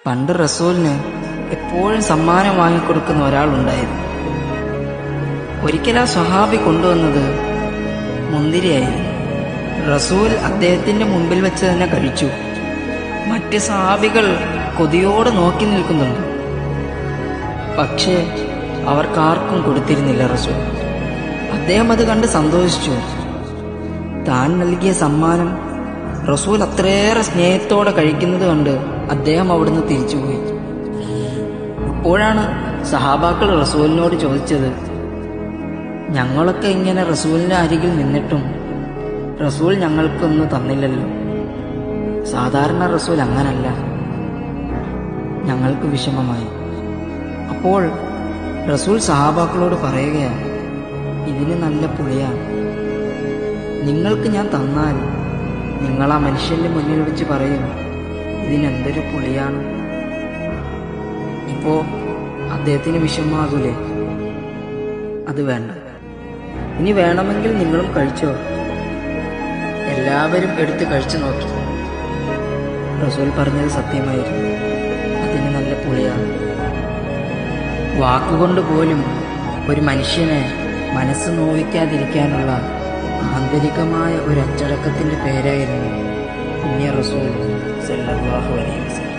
പണ്ട് റസൂലിന് എപ്പോഴും സമ്മാനം വാങ്ങിക്കൊടുക്കുന്ന ഒരാളുണ്ടായിരുന്നു. ഒരിക്കൽ ആ സ്വഹാബി കൊണ്ടുവന്നത് മുന്തിരിയായിരുന്നു. റസൂൽ അദ്ദേഹത്തിന്റെ മുമ്പിൽ വെച്ച് തന്നെ കഴിച്ചു. മറ്റ് സഹാബികൾ കൊതിയോടെ നോക്കി നിൽക്കുന്നുണ്ട്. പക്ഷേ അവർക്കാർക്കും കൊടുത്തിരുന്നില്ല റസൂൽ. അദ്ദേഹം അത് കണ്ട് സന്തോഷിച്ചു. താൻ നൽകിയ സമ്മാനം റസൂൽ അത്രയേറെ സ്നേഹത്തോടെ കഴിക്കുന്നത് കണ്ട് അദ്ദേഹം അവിടുന്ന് തിരിച്ചുപോയി. അപ്പോഴാണ് സഹാബാക്കൾ റസൂലിനോട് ചോദിച്ചത്, ഞങ്ങളൊക്കെ ഇങ്ങനെ റസൂലിന്റെ അരികിൽ നിന്നിട്ടും റസൂൽ ഞങ്ങൾക്കൊന്നും തന്നില്ലല്ലോ. സാധാരണ റസൂൽ അങ്ങനല്ല. ഞങ്ങൾക്ക് വിഷമമായി. അപ്പോൾ റസൂൽ സഹാബാക്കളോട് പറയുകയാണ്, ഇതിന് നല്ല പുളിയാണ്. നിങ്ങൾക്ക് ഞാൻ തന്നാൽ നിങ്ങൾ ആ മനുഷ്യന്റെ മുന്നിൽ വെച്ച് പറയും, ഇതിനെന്തൊരു പുളിയാണ്. ഇപ്പോ അദ്ദേഹത്തിന് വിഷമാകൂലേ? അത് വേണ്ട. ഇനി വേണമെങ്കിൽ നിങ്ങളും കഴിച്ചോ. എല്ലാവരും എടുത്ത് കഴിച്ചു നോക്കി. റസൂൽ പറഞ്ഞത് സത്യമായിരുന്നു. അതിന് നല്ല പുളിയാണ്. വാക്കുകൊണ്ട് പോലും ഒരു മനുഷ്യനെ മനസ്സ് നോവിക്കാതിരിക്കാനുള്ള ആന്തരികമായ ഒരു അച്ചടക്കത്തിന്റെ പേരായിരുന്നു പുണ്യ റസൂൽ സല്ലല്ലാഹു അലൈഹി വസല്ലം.